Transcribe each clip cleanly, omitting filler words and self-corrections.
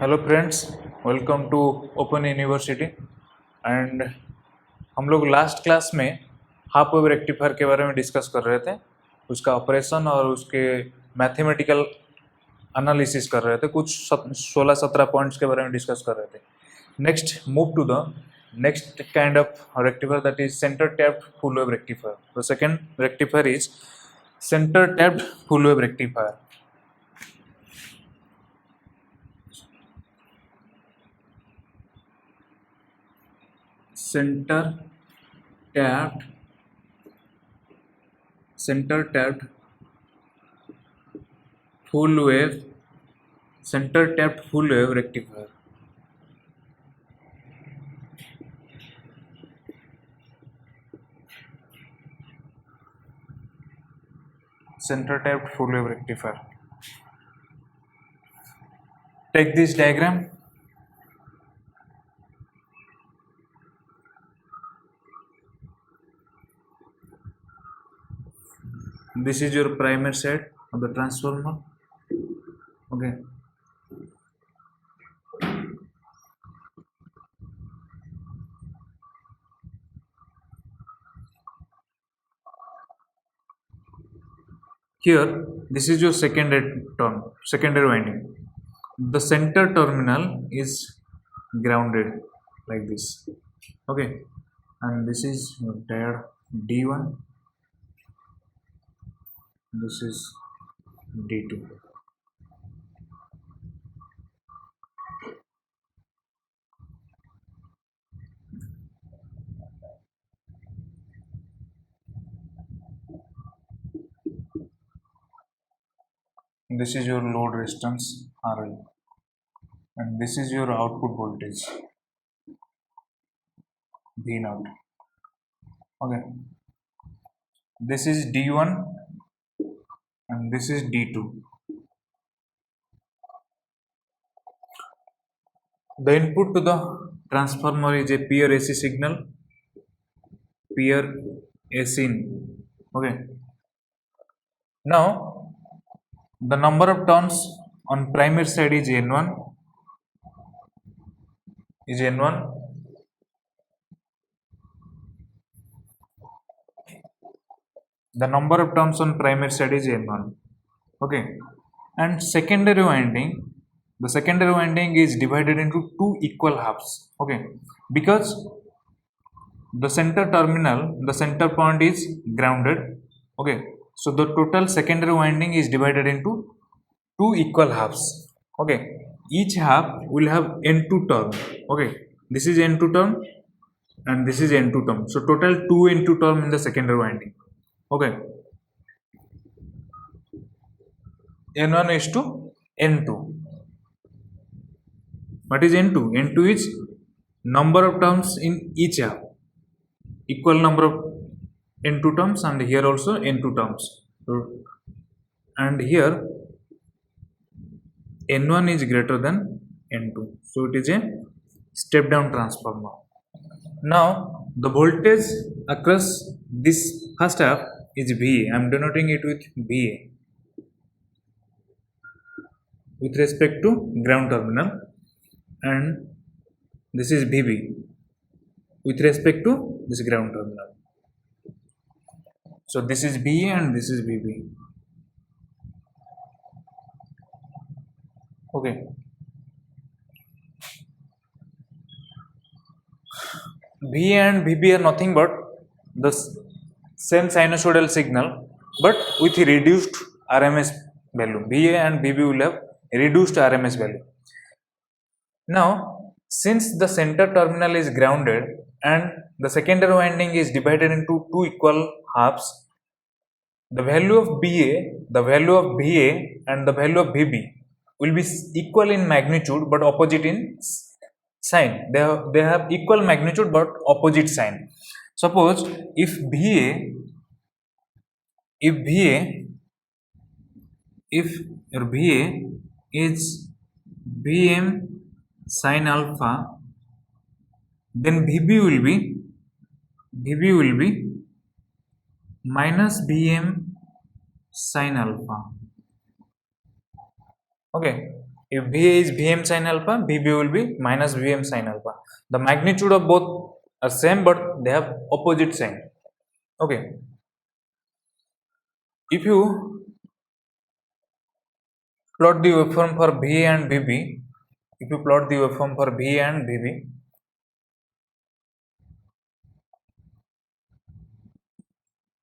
Hello friends, welcome to Open University. And हम लोग last class में हाफ वेव रेक्टिफायर के बारे में डिस्कस कर रहे थे, उसका ऑपरेशन और उसके मैथमेटिकल एनालिसिस कर रहे थे। कुछ 16-17 पॉइंट्स के बारे में डिस्कस कर रहे थे। Next move to the next kind of rectifier, that is centre tapped full wave rectifier. The second rectifier is centre tapped full wave rectifier. center tapped full wave center tapped full wave rectifier. Center tapped full wave rectifier. Take this diagram. This is your primary side of the transformer. Okay. Here, this is your secondary winding. The center terminal is grounded like this. Okay, and this is your diode D1. This is D2. This is your load resistance RL, and this is your output voltage V naught. Okay, this is D1 and this is D2. The input to the transformer is a pure AC signal, pure AC in. Okay, now the number of turns on primary side is N1. The number of turns on primary side is N1. Okay, and secondary winding, the secondary winding is divided into two equal halves. Okay, because the center point is grounded. Okay, so the total secondary winding is divided into two equal halves. Okay, each half will have N2 term. Okay, this is N2 term and this is N2 term. So total 2 N2 term in the secondary winding. Okay, N1 is to N2. What is N2? N2 is number of terms in each half. Equal number of N2 terms, and here also N2 terms. And here N1 is greater than N2. So it is a step down transformer. Now the voltage across this first half is VA. I am denoting it with VA with respect to ground terminal, and this is VB with respect to this ground terminal. So this is VA and this is VB. Okay. VA and VB are nothing but the same sinusoidal signal, but with reduced RMS value. VA and VB will have reduced RMS value. Now, since the center terminal is grounded and the secondary winding is divided into two equal halves, the value of BA, the value of VA and the value of VB will be equal in magnitude but opposite in sign. They have equal magnitude but opposite sign. Suppose if your VA is Vm sin alpha, then VB will be minus Vm sin alpha. Okay, If VA is Vm sin alpha, VB will be minus Vm sin alpha. The magnitude of both are same, but they have opposite sign. Okay. If you plot the waveform for VA and VB, if you plot the waveform for VA and VB,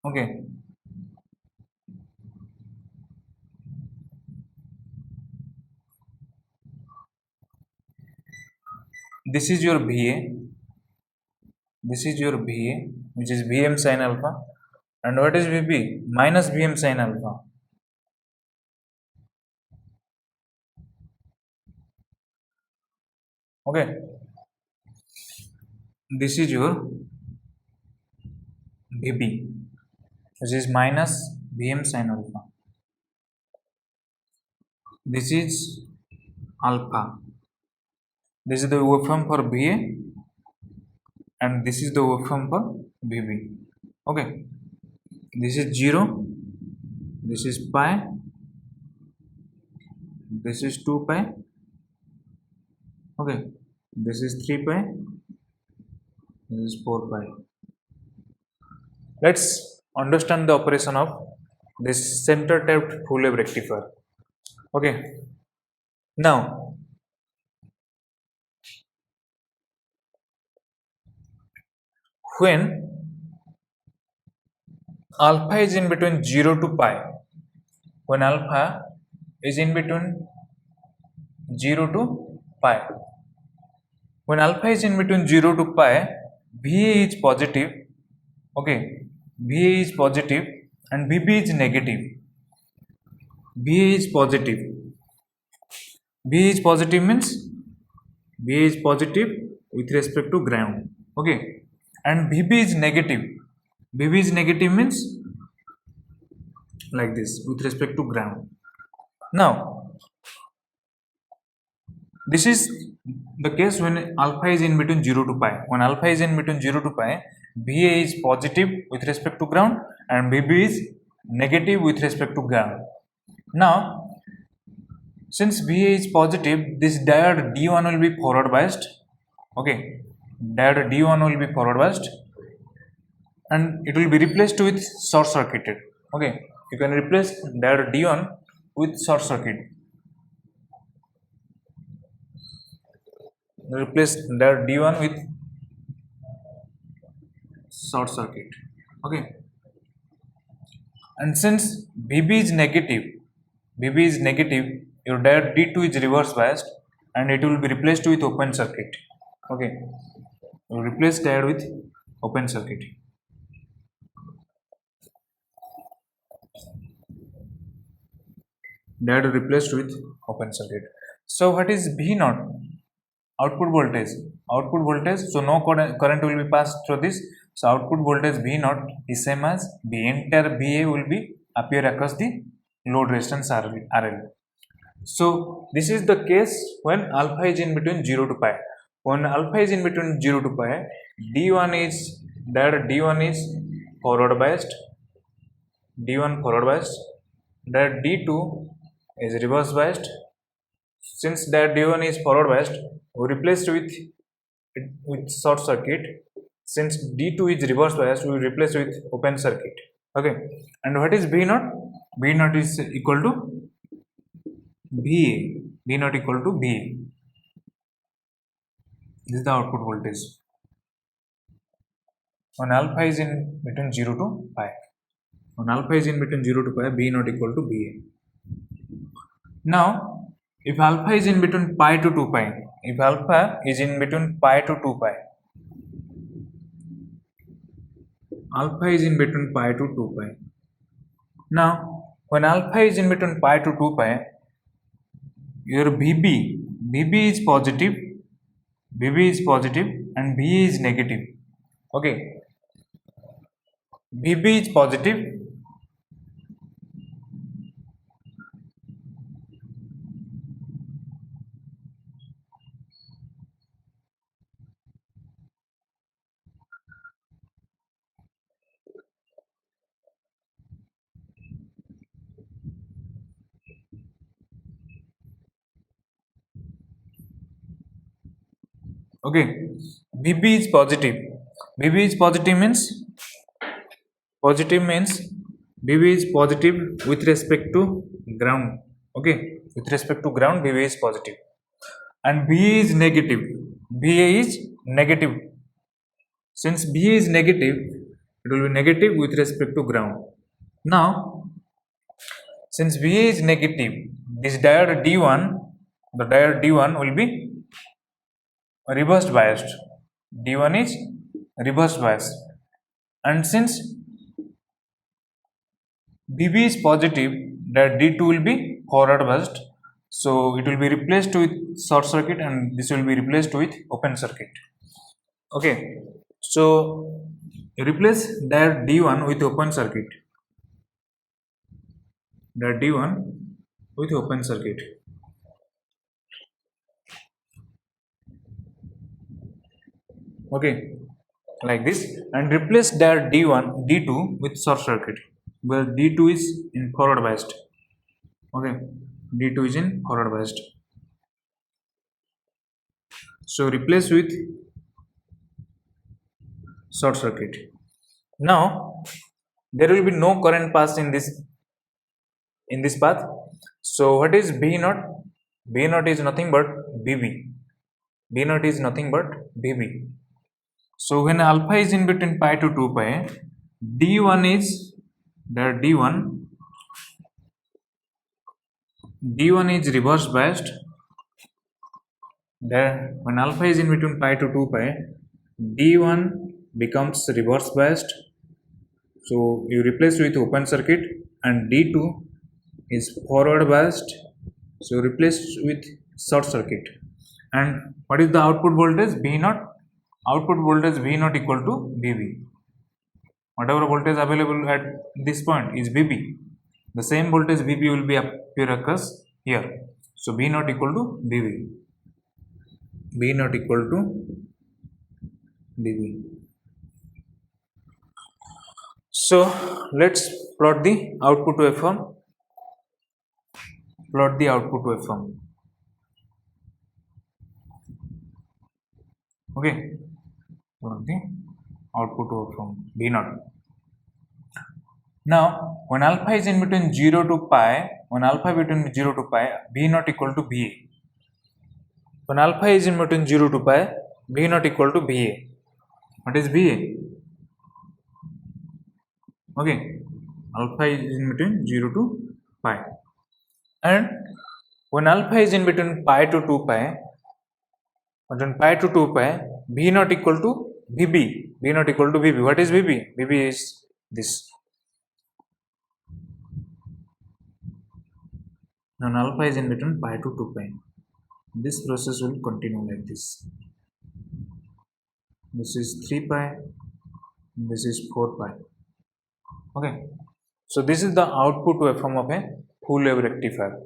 okay, this is your VA, this is your VA, which is Vm sin alpha, and what is VB? Minus Vm sin alpha. Okay, this is your VB, which is minus Vm sin alpha. This is alpha. This is the waveform for VA, and this is the waveform for VB. Okay, this is 0, this is pi, this is 2 pi. Okay, this is 3 pi, this is 4 pi. Let's understand the operation of this center tapped full wave rectifier. Okay, now when alpha is in between 0 to pi, when alpha is in between 0 to pi, when alpha is in between 0 to pi, VA is positive. Okay, VA is positive and VB is negative. VA is positive. VA is positive means VA is positive with respect to ground. Okay, and VB is negative. VB is negative means like this with respect to ground. Now, this is the case when alpha is in between 0 to pi. When alpha is in between 0 to pi, VA is positive with respect to ground and VB is negative with respect to ground. Now, since VA is positive, this diode D1 will be forward biased. Okay, diode D1 will be forward biased and it will be replaced with short circuited. Okay, you can replace diode D1 with short circuit. Replace diode D1 with short circuit. Okay, and since VB is negative, VB is negative, your diode D2 is reverse biased and it will be replaced with open circuit. Okay, you replace diode with open circuit. Diode replaced with open circuit. So what is V naught? Output voltage. Output voltage. So no current will be passed through this. So output voltage V naught is same as the entire VA will be appear across the load resistance RL. So this is the case when alpha is in between 0 to pi. When alpha is in between 0 to pi, D1 is diode D1 is forward biased. D1 forward biased. Diode D2 is reverse biased. Since that D1 is forward biased, we replaced with short circuit. Since D2 is reverse biased, we replace with open circuit. Okay, and what is V naught? V naught is equal to VA. V naught equal to VA. This is the output voltage when alpha is in between 0 to pi. When alpha is in between 0 to pi, V naught equal to VA. Now, if alpha is in between pi to 2 pi, if alpha is in between pi to 2 pi, alpha is in between pi to 2 pi. Now, when alpha is in between pi to 2 pi, your VB is positive, VB is positive and VA is negative. Okay, VB is positive, Okay, VB is positive. VB is positive means VB is positive with respect to ground. Okay, with respect to ground, VB is positive, and VA is negative. VA is negative. Since VA is negative, it will be negative with respect to ground. Now, since VA is negative, this diode D1, the diode D1 will be reversed biased. D1 is reverse biased, and since VB is positive, that D2 will be forward biased. So it will be replaced with short circuit, and this will be replaced with open circuit. Okay, so replace that D1 with open circuit. That D1 with open circuit. Okay, like this, and replace that D1 D2 with short circuit, where D2 is in forward biased. Okay, D2 is in forward biased. So replace with short circuit. Now there will be no current pass in this path. So what is B naught? B naught is nothing but BB. B naught is nothing but BB. So when alpha is in between pi to 2 pi, D1 is the D1 is reverse biased. There, when alpha is in between pi to 2 pi, D1 becomes reverse biased. So you replace with open circuit, and D2 is forward biased. So replace with short circuit. And what is the output voltage? B naught. Output voltage V naught equal to VB. Whatever voltage available at this point is VB. The same voltage VB will be appear across here. So V naught equal to VB. V naught equal to VB. So let's plot the output waveform. Plot the output waveform. Okay. Plot the output waveform V naught. Now, when alpha is in between 0 to pi, V naught equal to VA. When alpha is in between 0 to pi, V naught equal to VA. What is VA? Okay, alpha is in between 0 to pi. And when alpha is in between pi to 2 pi, V naught equal to VB. V naught equal to VB. What is VB? VB is this. When alpha is in between pi to 2 pi, this process will continue like this. This is 3 pi, this is 4 pi. Okay, so this is the output waveform of a full wave rectifier.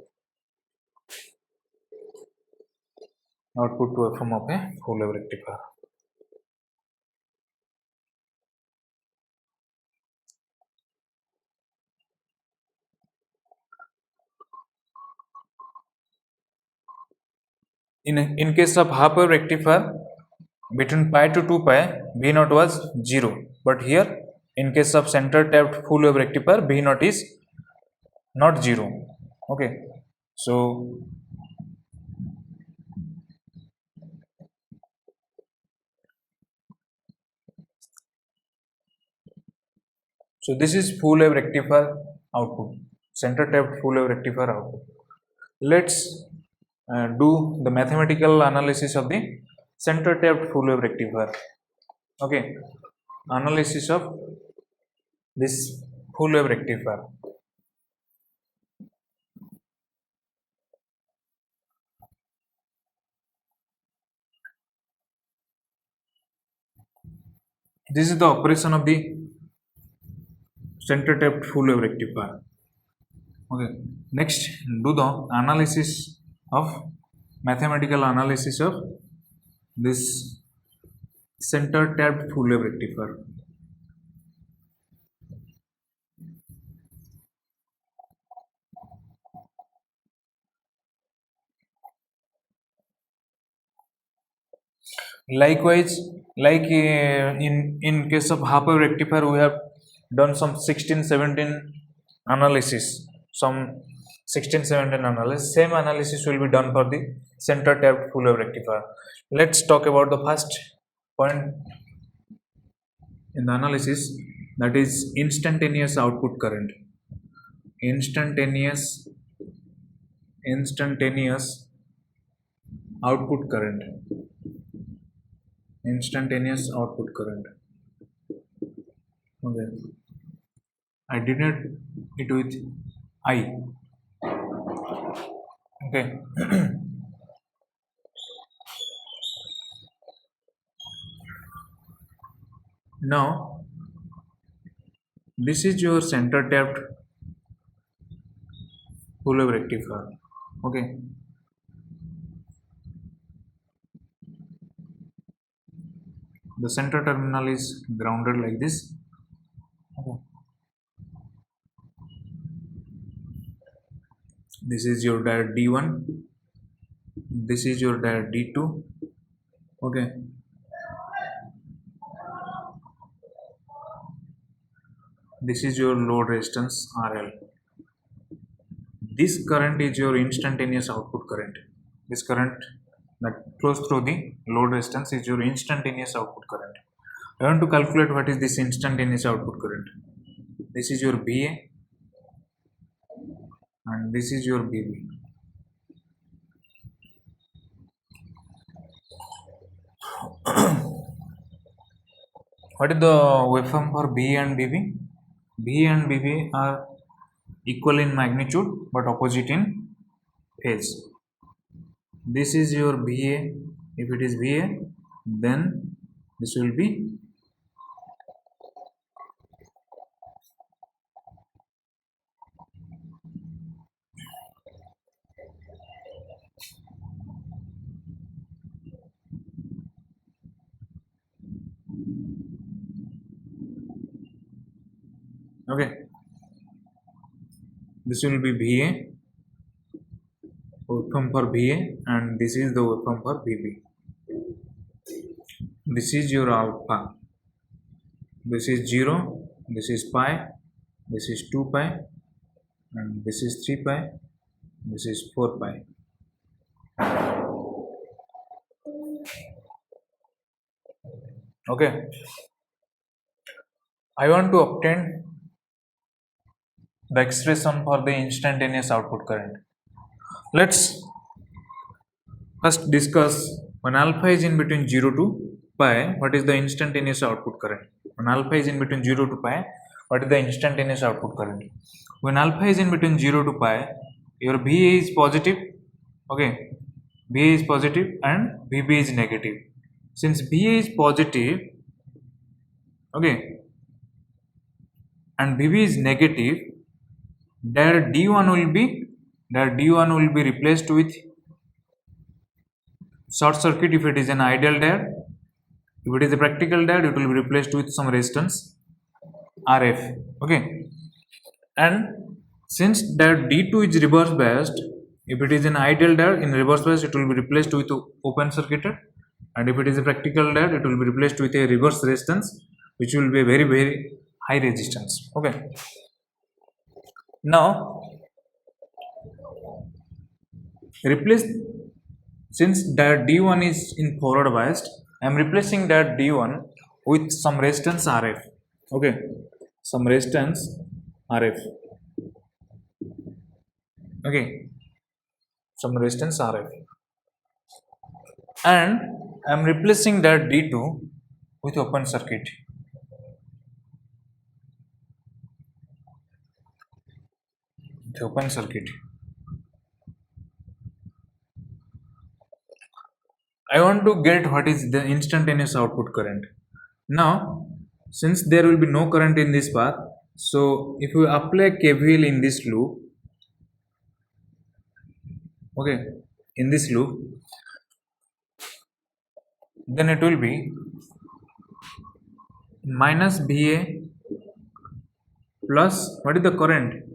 Output waveform of a full wave rectifier. In case of half wave rectifier, between pi to 2 pi, V naught was 0. But here, in case of center tapped full wave rectifier, V naught is not 0. Okay, so this is full wave rectifier output, center tapped full wave rectifier output. Let's do the mathematical analysis of the center tapped full wave rectifier. Okay, analysis of this full wave rectifier. This is the operation of the center tapped full wave rectifier. Okay, next do the analysis of mathematical analysis of this center tapped full wave rectifier. Likewise, like in case of half wave rectifier, we have done some 16-17 analysis, some 16-17 analysis. Same analysis will be done for the center tapped full wave rectifier. Let's talk about the first point in the analysis, that is instantaneous output current. Instantaneous output current. Instantaneous output current. Okay, I denote it with I. Okay. Now this is your center tapped full wave rectifier. Okay, the center terminal is grounded like this. Okay. This is your diode D1, this is your diode D2. Okay, this is your load resistance RL. This current is your instantaneous output current. This current that flows through the load resistance is your instantaneous output current. I want to calculate what is this instantaneous output current. This is your VA and this is your VB. What is the waveform for VA and VB? VA and VB are equal in magnitude but opposite in phase. This is your VA. If it is VA, then this will be okay. This will be VA, waveform for VA, and this is the waveform for VB. This is your alpha. This is 0, this is pi, this is 2 pi, and this is 3 pi, this is 4 pi. Okay, I want to obtain the expression for the instantaneous output current. Let's first discuss when alpha is in between 0 to pi, what is the instantaneous output current. When alpha is in between 0 to pi, what is the instantaneous output current. When alpha is in between 0 to pi, your VA is positive. Okay, VA is positive and VB is negative. Since VA is positive, okay, and VB is negative, their D1 will be replaced with short circuit if it is an ideal diode. If it is a practical diode, it will be replaced with some resistance RF. Okay, and since diode D2 is reverse biased, if it is an ideal diode in reverse bias, it will be replaced with open circuited, and if it is a practical diode, it will be replaced with a reverse resistance, which will be a very, very high resistance. Okay, now replace, since diode D1 is in forward biased, I am replacing diode D1 with some resistance RF. Okay, some resistance RF. Okay, some resistance RF, and I am replacing diode D2 with open circuit. The open circuit. I want to get what is the instantaneous output current. Now, since there will be no current in this path, so if we apply KVL in this loop, okay, in this loop, then it will be minus VA plus what is the current?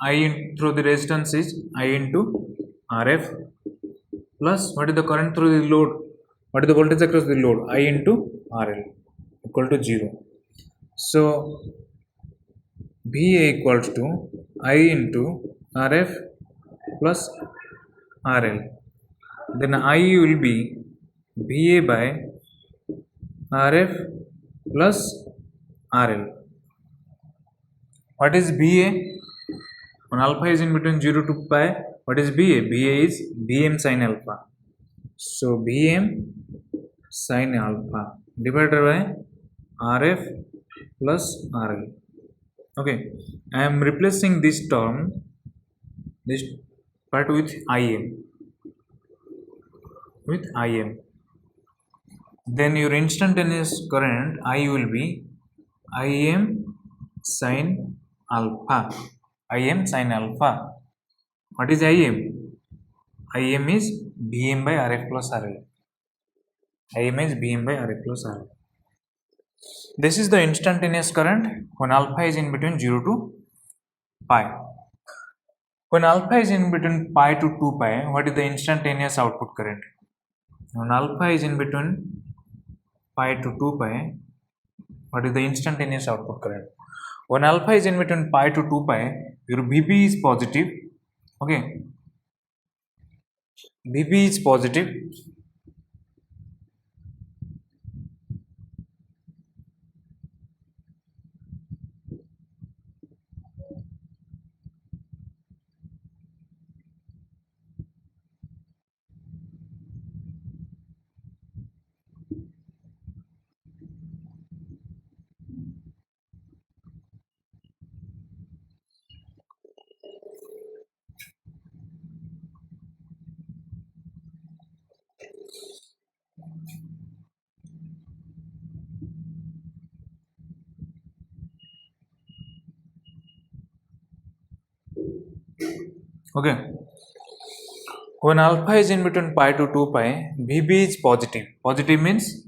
I through the resistance is I into RF plus what is the current through the load? What is the voltage across the load? I into RL equal to 0. So VA equals to I into RF plus RL. Then I will be VA by RF plus RL. What is VA? When alpha is in between 0 to pi, what is VA? VA is Vm sin alpha. So Vm sin alpha divided by RF plus RL. Okay, I am replacing this term, this part with Im. Then your instantaneous current I will be Im sin alpha. What is Im? Im is Vm by Rf plus RL. This is the instantaneous current when alpha is in between 0 to pi. When alpha is in between pi to 2 pi, what is the instantaneous output current? When alpha is in between pi to 2 pi, what is the instantaneous output current? When alpha is in between pi to 2 pi, your Vb is positive. Okay, Vb is positive. Okay, when alpha is in between pi to 2 pi, Vb is positive. Positive means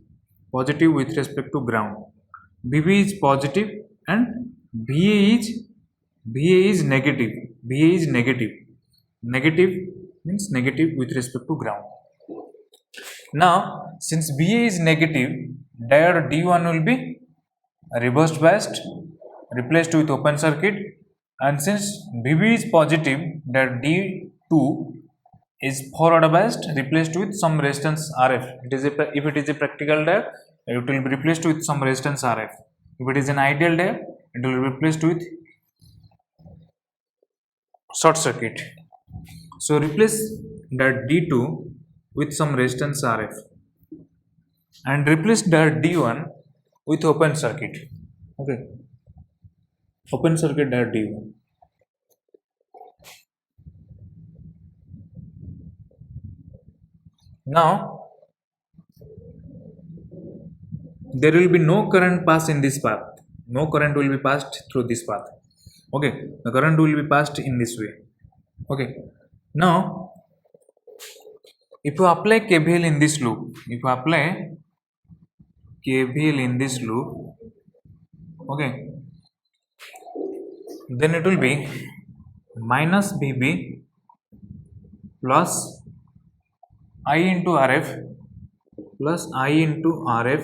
positive with respect to ground. Vb is positive and Va is negative. Negative means negative with respect to ground. Now, since Va is negative, diode D1 will be reversed biased, replaced with open circuit, and since Vb is positive, that D2 is forward biased, replaced with some resistance Rf. If it is a practical diode, it will be replaced with some resistance Rf. If it is an ideal diode, it will be replaced with short circuit. So replace that D2 with some resistance Rf and replace that D1 with open circuit. Okay, open circuit that D1. Now there will be no current pass in this path. No current will be passed through this path. Okay, the current will be passed in this way. Okay, now if you apply KVL in this loop, okay, then it will be minus Vb plus I into Rf plus I into Rf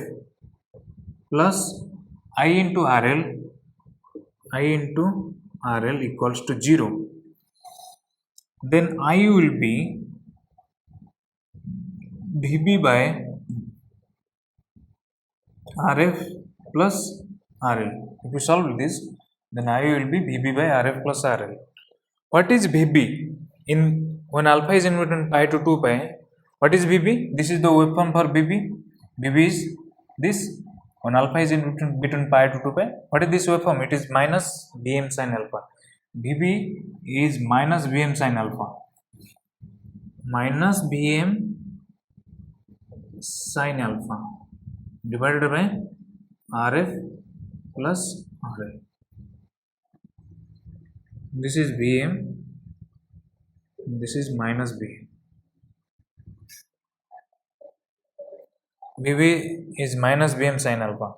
plus I into RL equals to 0. Then I will be Vb by Rf plus RL. If you solve this, then I will be Vb by Rf plus RL. What is Vb? When alpha is in between pi to 2 pi, what is Vb? This is the waveform for Vb. Vb is this. When alpha is in between pi to 2 pi, what is this waveform? It is minus Vm sin alpha. Vb is minus Vm sin alpha. Minus Vm sin alpha divided by Rf plus RL. This is Vm. This is minus Vm. Vb is minus Vm sin alpha.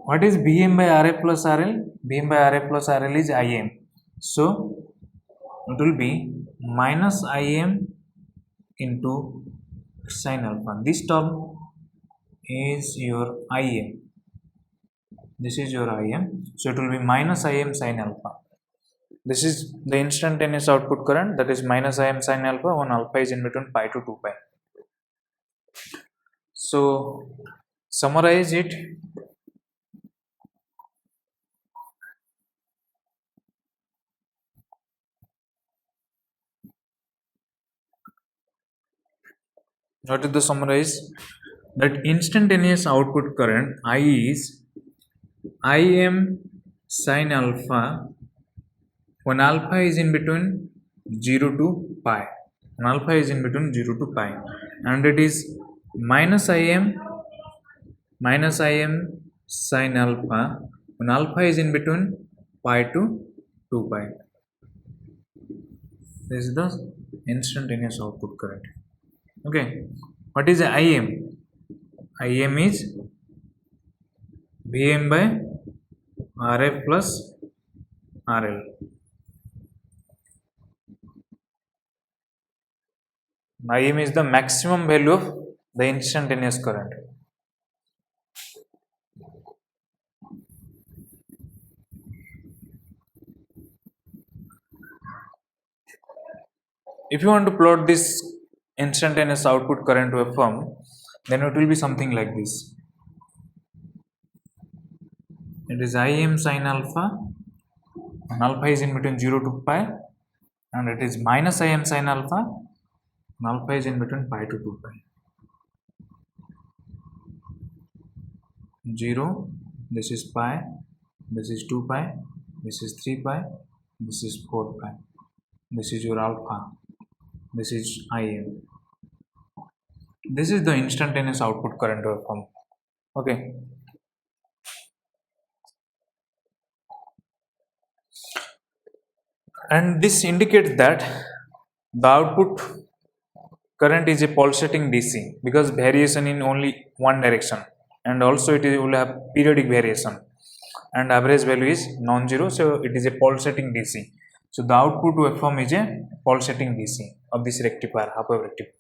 What is Vm by Rf plus RL? Vm by Rf plus RL is Im. So it will be minus Im into sine alpha. This term is your Im. This is your Im. So it will be minus Im sine alpha. This is the instantaneous output current, that is minus Im sine alpha when alpha is in between pi to 2 pi. So summarize it. What is the summarize? That instantaneous output current I is Im sine alpha when alpha is in between 0 to pi. When alpha is in between 0 to pi, and it is minus Im sine alpha when alpha is in between pi to 2 pi. This is the instantaneous output current. Okay, what is Im? Im is Vm by Rf plus RL. Im is the maximum value of the instantaneous current. If you want to plot this instantaneous output current waveform, then it will be something like this. It is Im sine alpha, and alpha is in between 0 to pi, and it is minus Im sine alpha, and alpha is in between pi to 2 pi. 0, this is pi, this is 2 pi, this is 3 pi, this is 4 pi, this is your alpha, this is Im. This is the instantaneous output current waveform. Okay. And this indicates that the output current is a pulsating DC, because variation in only one direction, and also it will have periodic variation, and average value is non-zero, so it is a pulsating DC. So the output waveform is a pulsating DC of this rectifier, half wave rectifier.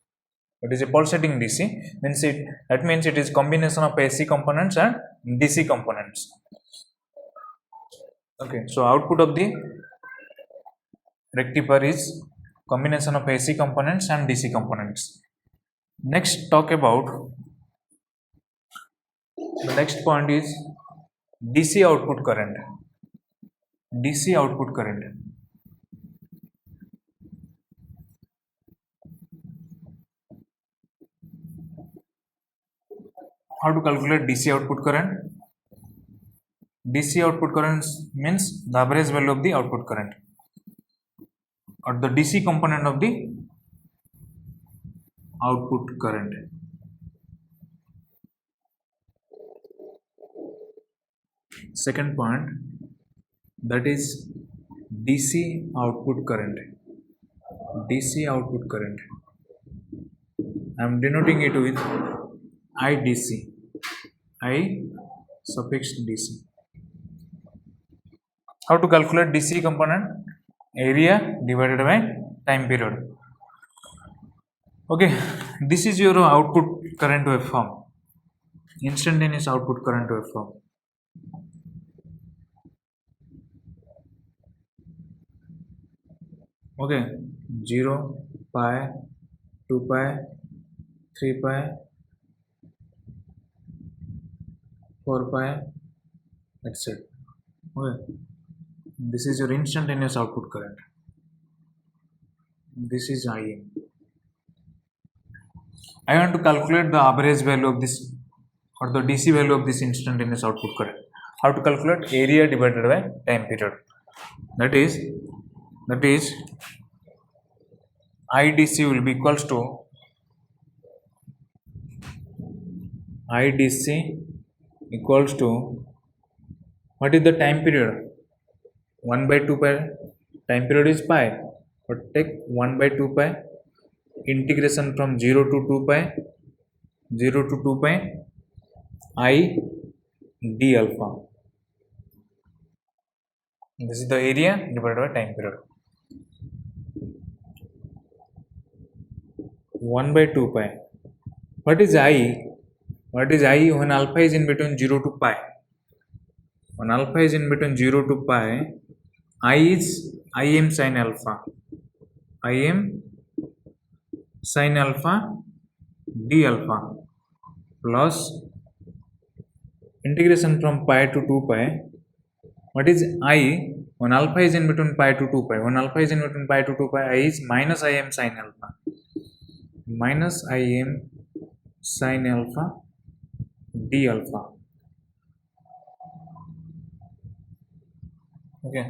It is a pulsating DC, that means it is combination of AC components and DC components. Okay, so output of the rectifier is combination of AC components and DC components. Next, talk about the next point is DC output current. DC output current. How to calculate DC output current? DC output current means the average value of the output current, or the DC component of the output current. Second point, that is DC output current. DC output current. I am denoting it with IDC. I suffix DC. How to calculate DC component? Area divided by time period. Okay, this is your output current waveform, instantaneous output current waveform. Okay, 0, pi, 2 pi, 3 pi, 4 pi, that's it. Okay, this is your instantaneous output current. This is Im. I want to calculate the average value of this, or the DC value of this instantaneous output current. How to calculate? Area divided by time period. That is IDC will be equals to IDC equals to, what is the time period? 1 by 2 pi. Time period is pi, but take 1 by 2 pi, integration from 0 to 2 pi, I d alpha. This is the area divided by time period. 1 by 2 pi. what is I? What is I when alpha is in between 0 to pi? When alpha is in between 0 to pi, I is Im sin alpha. Im sin alpha d alpha plus integration from pi to 2 pi. What is I when alpha is in between pi to 2 pi? When alpha is in between pi to 2 pi, I is minus Im sin alpha. Minus Im sin alpha d alpha. Okay.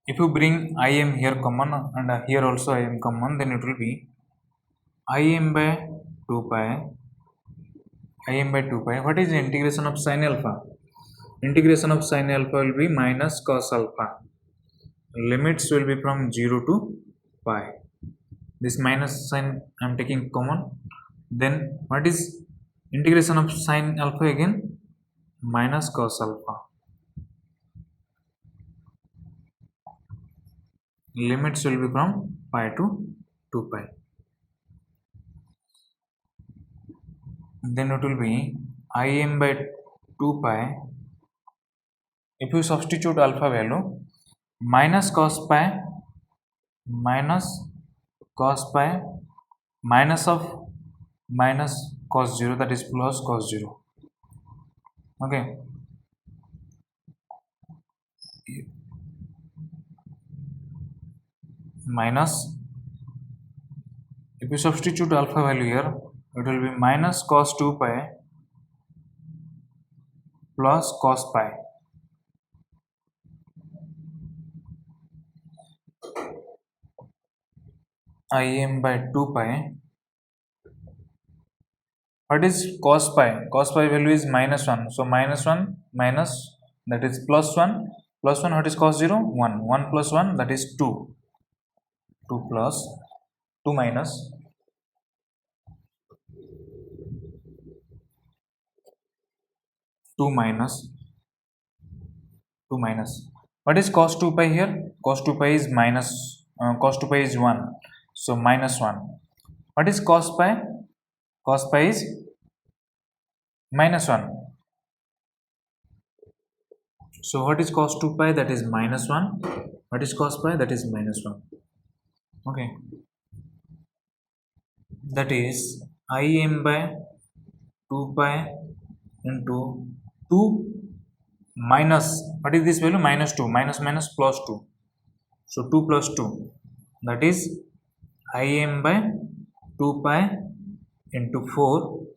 If you bring Im here common and here also Im common, then it will be Im by 2 pi. Im by 2 pi. What is the integration of sin alpha? Integration of sin alpha will be minus cos alpha. Limits will be from 0 to pi. This minus sign I am taking common. Then what is integration of sin alpha again? Minus cos alpha. Limits will be from pi to 2 pi. Then it will be Im by 2 pi. If you substitute alpha value, minus cos pi minus of minus cos 0, that is plus cos 0. Okay. Minus, if you substitute alpha value here, it will be minus cos 2 pi plus cos pi. Im by 2 pi. What is cos pi? Cos pi value is minus 1. So minus 1 minus, that is plus 1. Plus 1, what is cos 0? 1. 1 plus 1, that is 2. 2 plus 2 minus 2 minus 2 minus. What is cos 2 pi here? Cos 2 pi is minus, cos 2 pi is 1. So minus 1. What is cos pi? Cos pi is minus 1. So what is cos 2 pi? That is minus 1. What is cos pi? That is minus 1. Okay. That is Im by 2 pi into 2 minus, what is this value? Minus 2. Minus minus plus 2. So 2 plus 2. That is Im by 2 pi into 4.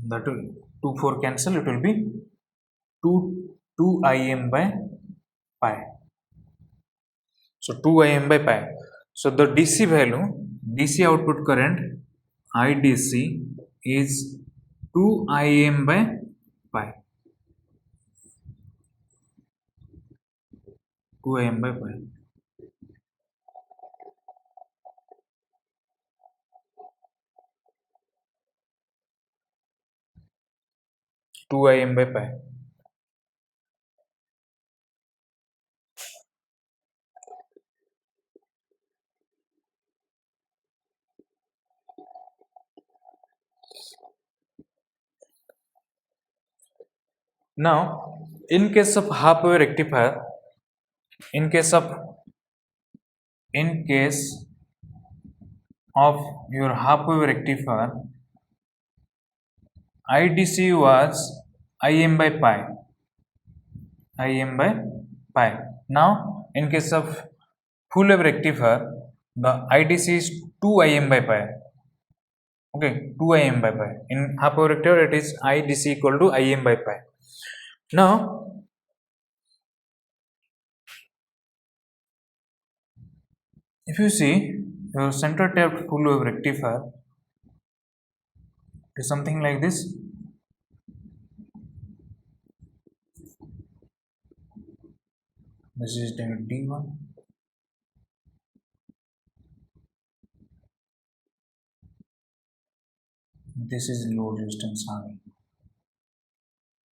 That will 2 4 cancel. It will be 2 Im by pi. So 2 Im by pi. So the DC value, DC output current, IDC, is 2 Im by pi. 2 Im by pi. Im by pi. Now, in case of half wave rectifier, in case of your half wave rectifier, IDC was Im by pi. Im by pi. Now, in case of full wave rectifier, the IDC is 2 Im by pi. Okay, 2 Im by pi. In half wave rectifier, it is IDC equal to Im by pi. Now, if you see your center tapped full wave rectifier is something like this. This is D1. This is load resistance RE.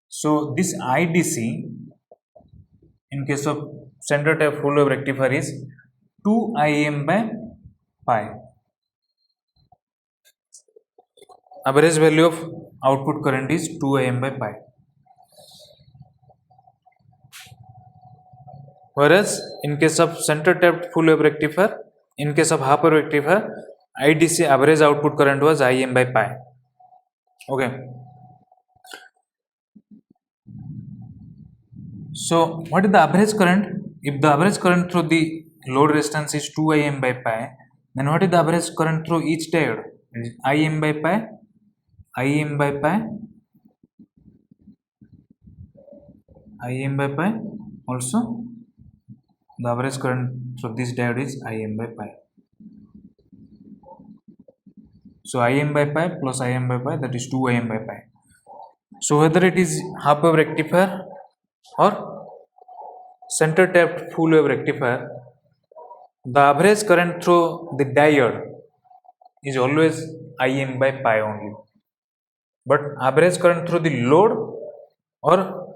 So this IDC, in case of center tap full wave rectifier is 2 IM by pi. Average value of output current is 2 IM by pi. Whereas in case of center tapped full wave rectifier, in case of half wave rectifier, IDC average output current was IM by pi. Okay. So what is the average current? If the average current through the load resistance is 2 IM by pi, then what is the average current through each diode? It is IM by pi, IM by pi, IM by pi. Also, the average current through this diode is IM by pi. So IM by pi plus IM by pi, that is 2 IM by pi. So whether it is half wave rectifier or center tapped full wave rectifier, the average current through the diode is always IM by pi only. But average current through the load or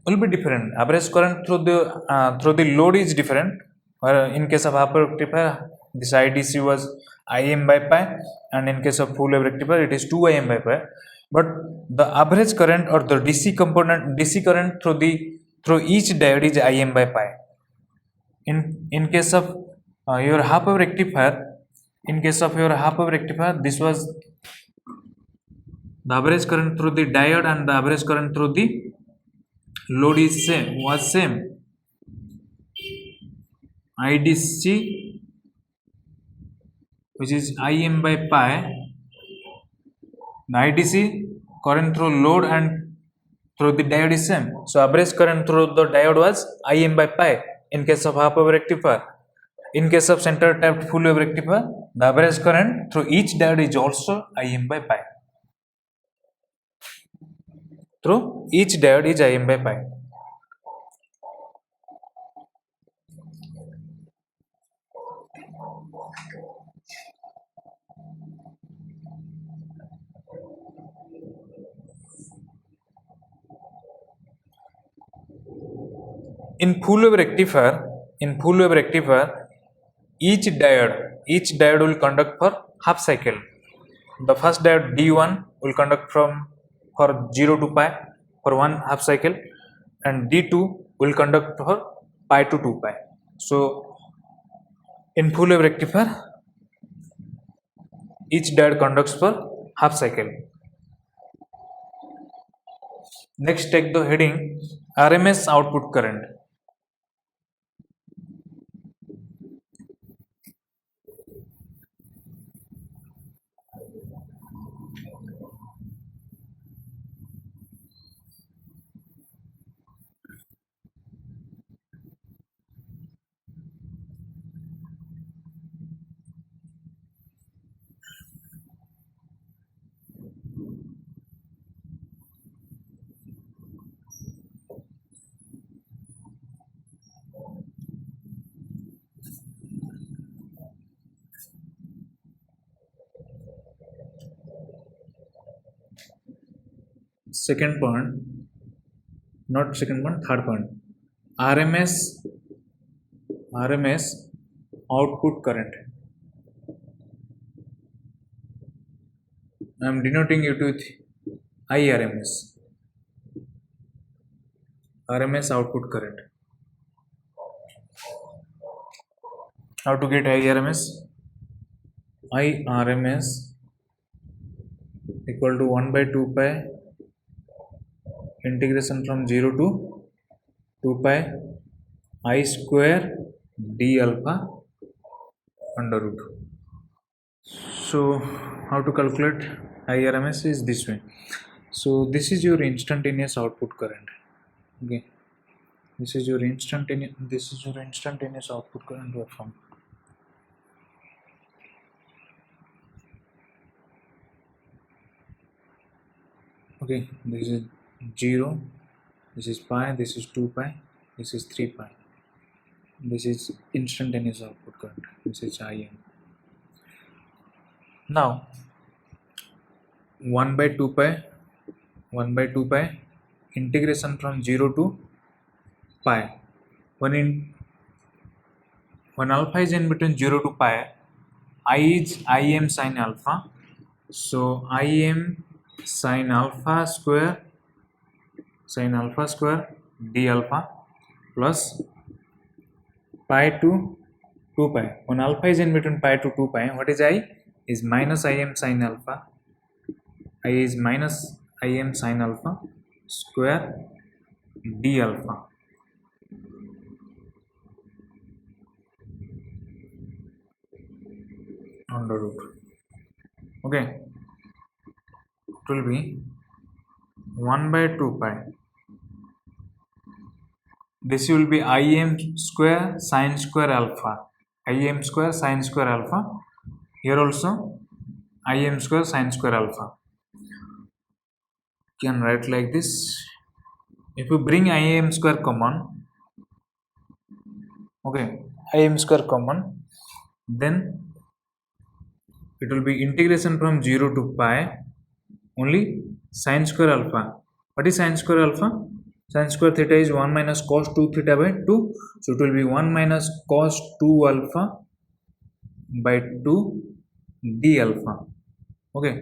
will be different. Average current through the load is different. In case of half wave rectifier, this IDC was IM by pi, and in case of full wave rectifier, it is 2 IM by pi. But the average current or the DC current through each diode is IM by pi. In case of your half wave rectifier, this was the average current through the diode and the average current through the load is same. IDC, which is IM by pi. The IDC current through load and through the diode is same. So average current through the diode was IM by pi in case of half wave rectifier. In case of center tapped full wave rectifier, the average current through each diode is also IM by pi. Through each diode is IM by pi. In full wave rectifier, each diode will conduct for half cycle. The first diode D1 will conduct for 0 to pi for one half cycle, and D2 will conduct for pi to 2 pi. So in full wave rectifier, each diode conducts for half cycle. Next, take the heading RMS output current. Third point. RMS output current. I am denoting it with IRMS. RMS output current. How to get IRMS? IRMS equal to 1 by 2 pi integration from 0 to 2 pi I square d alpha under root. So how to calculate IRMS is this way. So this is your instantaneous output current. Okay, this is your instantaneous output current waveform. Okay, this is 0, this is pi, this is 2 pi, this is 3 pi. This is instantaneous output current. This is IM. Now 1 by 2 pi integration from 0 to pi when alpha is in between 0 to pi, I is Im sin alpha. So Im sin alpha square d alpha plus pi to 2 pi. When alpha is in between pi to 2 pi, what is I? Is minus Im sin alpha. I is minus Im sin alpha square d alpha. Under root. Okay. It will be 1 by 2 pi. This will be Im square sin square alpha. Im square sin square alpha. Here also Im square sin square alpha. You can write like this. If you bring Im square common, okay, Im square common, then it will be integration from 0 to pi only sin square alpha. What is sin square alpha? Sin square theta is 1 minus cos 2 theta by 2. So it will be 1 minus cos 2 alpha by 2 d alpha. Okay,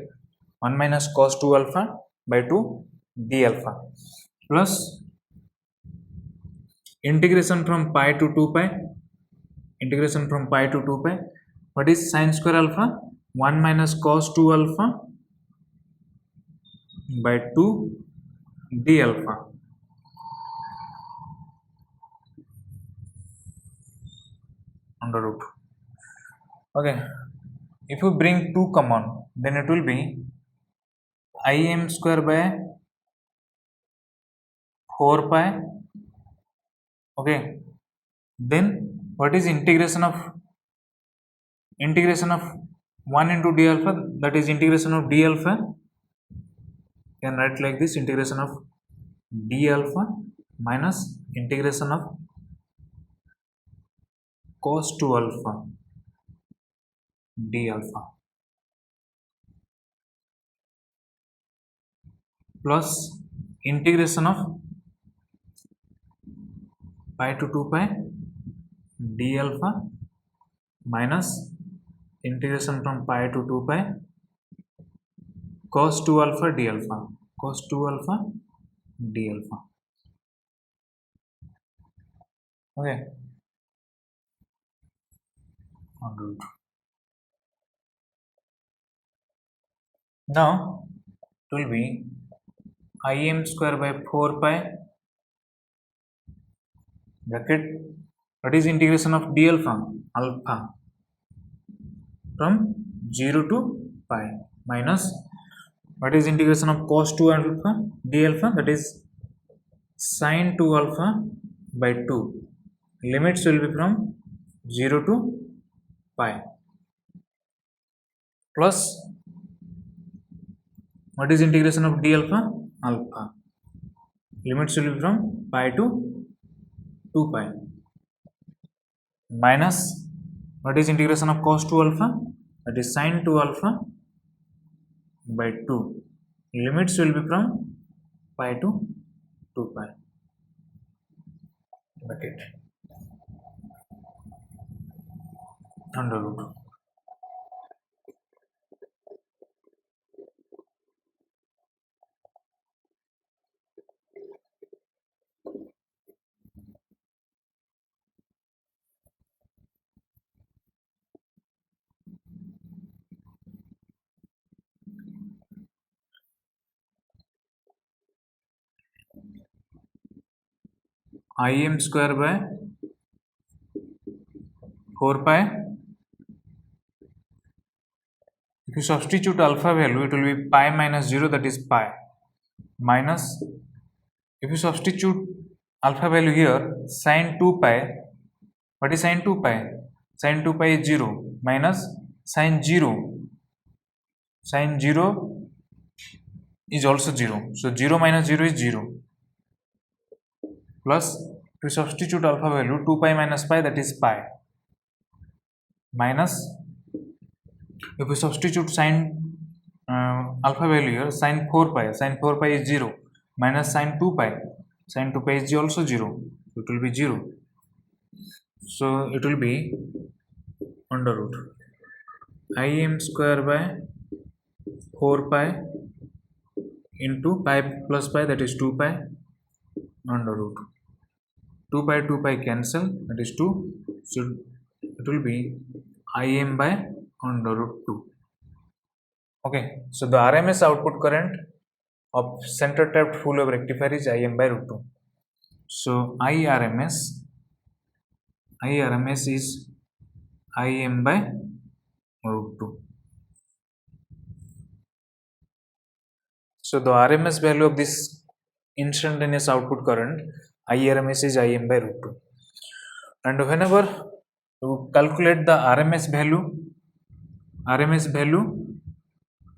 1 minus cos 2 alpha by 2 d alpha plus integration from pi to 2 pi. Integration from pi to 2 pi. What is sin square alpha? 1 minus cos 2 alpha by 2 d alpha. Under root. Okay, if you bring 2 common, then it will be Im square by 4 pi. Okay, then what is integration of 1 into d alpha? That is integration of d alpha. You can write like this: integration of d alpha minus integration of cos 2 alpha d alpha plus integration of pi to 2 pi d alpha minus integration from pi to 2 pi cos 2 alpha d alpha. Cos 2 alpha d alpha. Okay. Under root. Now it will be Im square by 4 pi bracket. What is integration of d alpha? Alpha from 0 to pi minus what is integration of cos 2 alpha d alpha? That is sin 2 alpha by 2. Limits will be from 0 to pi plus what is integration of d alpha? Alpha. Limits will be from pi to 2 pi minus what is integration of cos 2 alpha? That is sin 2 alpha by 2. Limits will be from pi to 2 pi. Bracket. Under root. Im square by 4 pi. If you substitute alpha value, it will be pi minus 0, that is pi, minus if you substitute alpha value here, sin 2 pi. What is sin 2 pi? Sin 2 pi is 0 minus sin 0. Sin 0 is also 0. So 0 minus 0 is 0. Plus if you substitute alpha value, 2 pi minus pi, that is pi, minus if you substitute sin alpha value here, sin 4 pi. Sin 4 pi is 0 minus sin 2 pi. Sin 2 pi is also 0. So it will be 0 So it will be under root Im square by 4 pi into pi plus pi, that is 2 pi, under root 2 pi cancel, that is 2. So it will be Im by under root 2. Okay, so the RMS output current of center tapped full wave rectifier is Im by root 2. So IRMS is Im by root 2. So the RMS value of this instantaneous output current IRMS is Im by root 2. And whenever you calculate the RMS value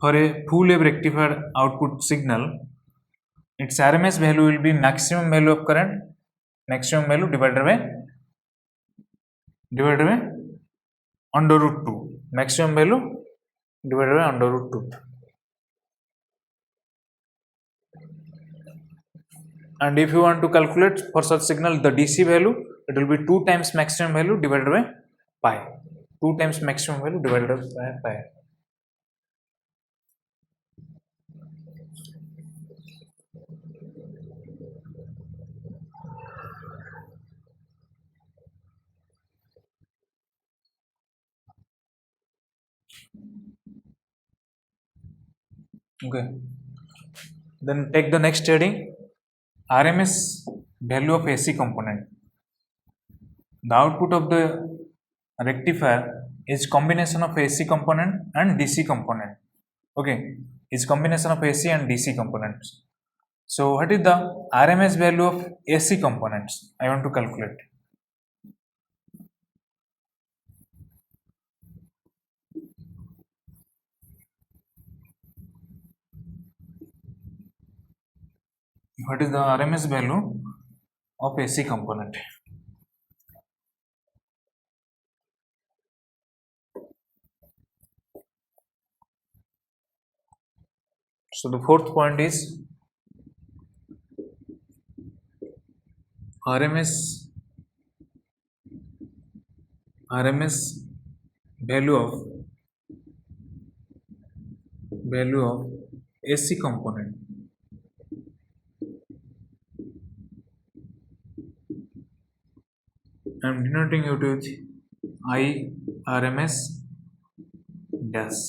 for a full wave rectifier output signal, its RMS value will be maximum value of current, maximum value divided by under root 2, maximum value divided by under root 2. And if you want to calculate for such signal the DC value, it will be 2 times maximum value divided by pi. 2 times maximum value divided by pi. Okay. Then take the next heading, RMS value of AC component. The output of the rectifier is combination of AC component and DC component. Okay, it's combination of AC and DC components. So what is the RMS value of AC components? I want to calculate. What is the RMS value of AC component? So the fourth point is RMS value of AC component. I am denoting it with IRMS dash.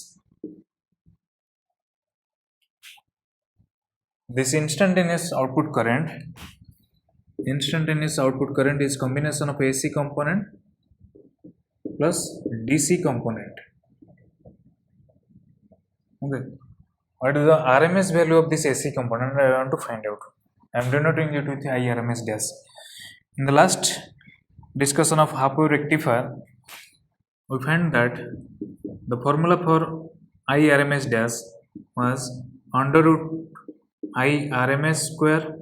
This instantaneous output current is combination of AC component plus DC component. Okay, what is the RMS value of this AC component? I want to find out. I am denoting it with IRMS dash. In the last discussion of half wave rectifier, we find that the formula for IRMS dash was under root IRMS square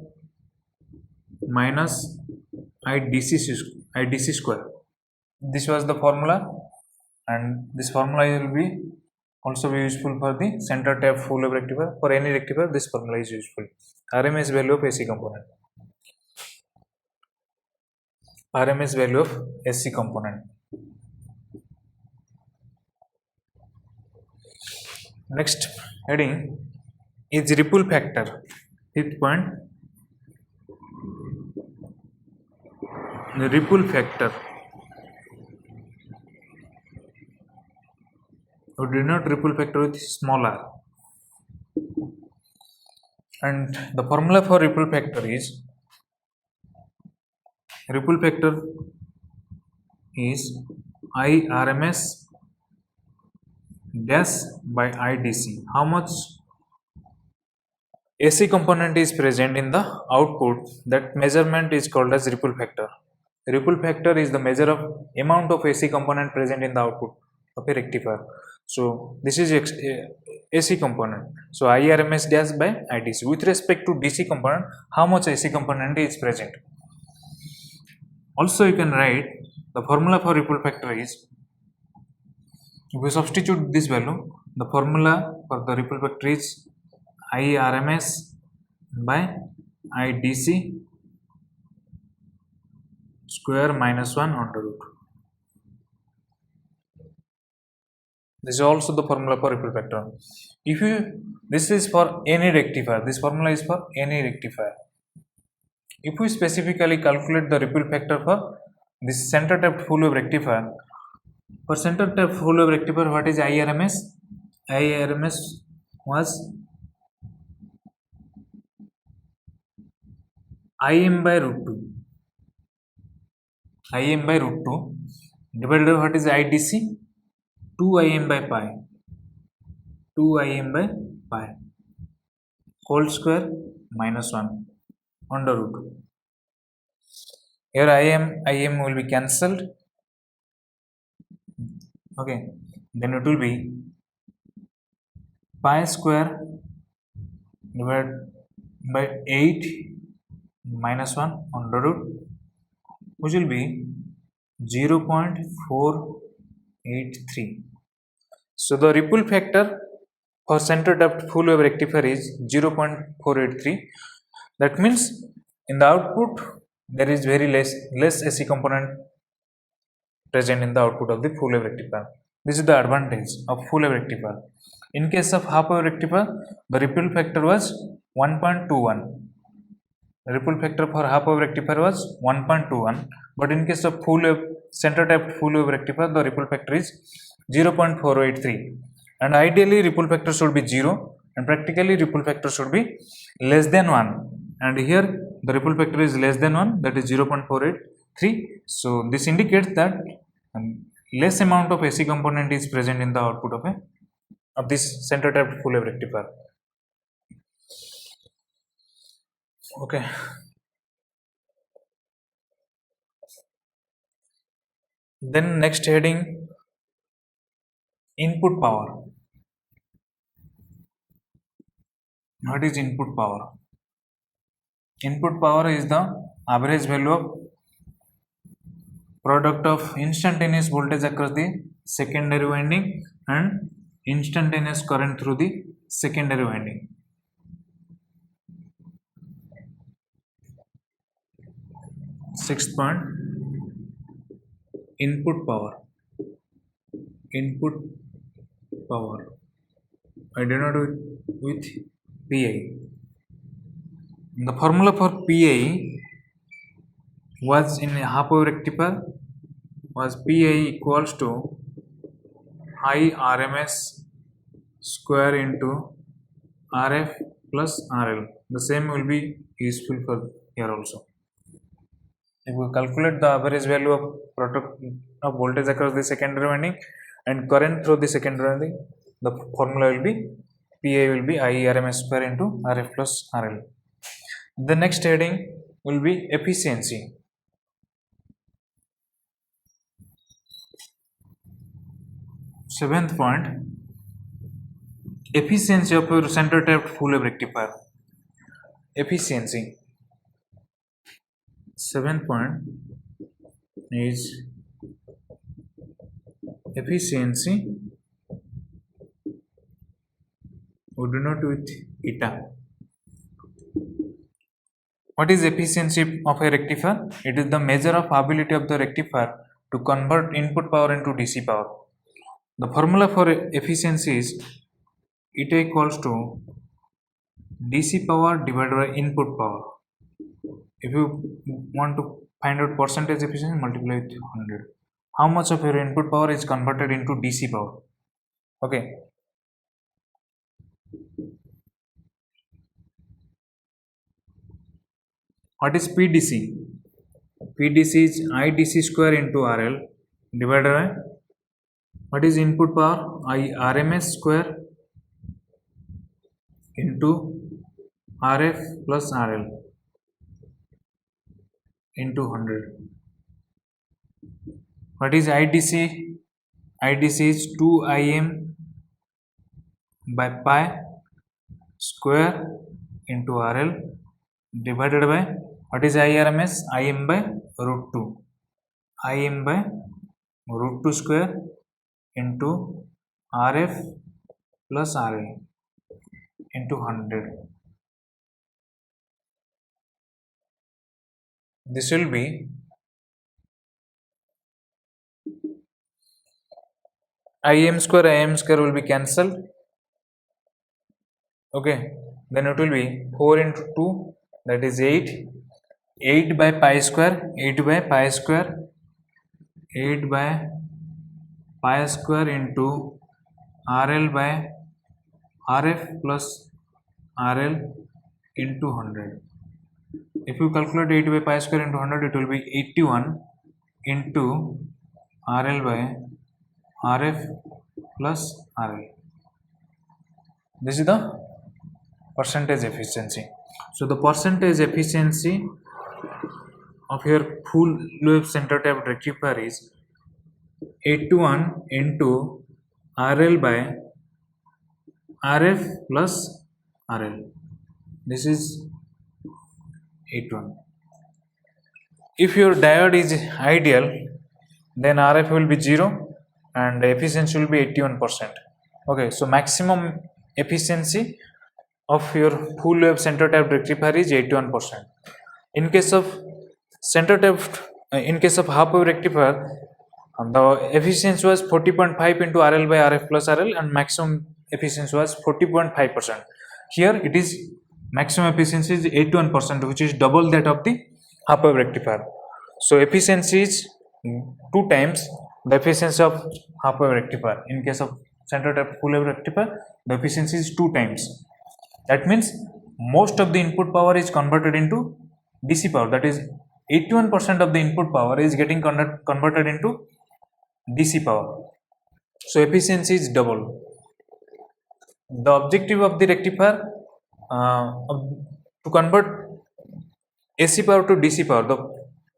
minus IDC square. This was the formula, and this formula will be also be useful for the center tap full wave rectifier. For any rectifier, this formula is useful. RMS value of AC component. RMS value of AC component. Next heading is ripple factor. Fifth point, the ripple factor. We denote ripple factor with small r. And the formula for ripple factor is IRMS dash by IDC. How much AC component is present in the output, that measurement is called as ripple factor. Ripple factor is the measure of amount of AC component present in the output of a rectifier. So this is AC component. So IRMS dash by IDC. With respect to DC component, how much AC component is present? Also you can write the formula for ripple factor is, if we substitute this value, the formula for the ripple factor is IRMS by IDC square minus 1 under root. This is also the formula for ripple factor. This is for any rectifier. This formula is for any rectifier. If we specifically calculate the ripple factor for this center tapped full wave rectifier, for center tapped full wave rectifier, what is IRMS? IRMS was Im by root 2. Im by root 2 divided by what is IDC? 2Im by pi. 2Im by pi whole square minus 1 under root 2. Here Im will be cancelled. Okay, then it will be pi square divided by 8 minus 1 under root, which will be 0.483. So the ripple factor for center tapped full wave rectifier is 0.483. That means in the output there is very less AC component present in the output of the full wave rectifier. This is the advantage of full wave rectifier. In case of half wave rectifier, the ripple factor was 1.21. The ripple factor for half wave rectifier was 1.21, but in case of full wave center tapped full wave rectifier, the ripple factor is 0.483. And ideally ripple factor should be 0, and practically ripple factor should be less than 1. And here the ripple factor is less than 1, that is 0.483. So this indicates that less amount of AC component is present in the output of this center tapped full wave rectifier. Okay. Then next heading, input power. What is input power? Input power is the average value of product of instantaneous voltage across the secondary winding and instantaneous current through the secondary winding. Sixth point, input power. Input power. I denote with PI. The formula for PI was in a half wave rectifier was PI equals to I RMS square into RF plus RL. The same will be useful for here also. If we calculate the average value of product of voltage across the secondary winding and current through the secondary winding, the formula will be PI will be I RMS square into RF plus RL. The next heading will be efficiency. Seventh point, efficiency of your center tapped full wave rectifier. Efficiency. Seventh point is efficiency. We denote with eta. What is efficiency of a rectifier? It is the measure of ability of the rectifier to convert input power into DC power. The formula for efficiency is eta equals to DC power divided by input power. If you want to find out percentage efficiency, multiply with 100. How much of your input power is converted into DC power? Okay. What is PDC? PDC is IDC square into RL divided by what is input power? I RMS square into RF plus RL into 100. What is IDC? IDC is 2Im by pi square into RL divided by what is IRMS? Im by root 2. Im by root 2 square into RF plus RL into 100. This will be Im square will be cancelled. Okay, then it will be 4 into 2, that is 8. 8 by pi square, 8 by pi square, 8 by pi square into RL by RF plus RL into 100. If you calculate 8 by pi square into 100, it will be 81 into RL by RF plus RL. This is the percentage efficiency. So the percentage efficiency of your full wave center tapped rectifier is 81 into RL by RF plus RL. This is 81. If your diode is ideal, then RF will be 0 and the efficiency will be 81%. Okay, so maximum efficiency of your full wave center tapped rectifier is 81%. In case of in case of half wave rectifier, the efficiency was 40.5 into RL by RF plus RL and maximum efficiency was 40.5%. Here it is maximum efficiency is 81%, which is double that of the half wave rectifier. So efficiency is 2 times the efficiency of half wave rectifier. In case of center tapped full wave rectifier, the efficiency is 2 times. That means most of the input power is converted into DC power. That is 81% of the input power is getting converted into DC power. So efficiency is double. The objective of the rectifier to convert AC power to DC power. The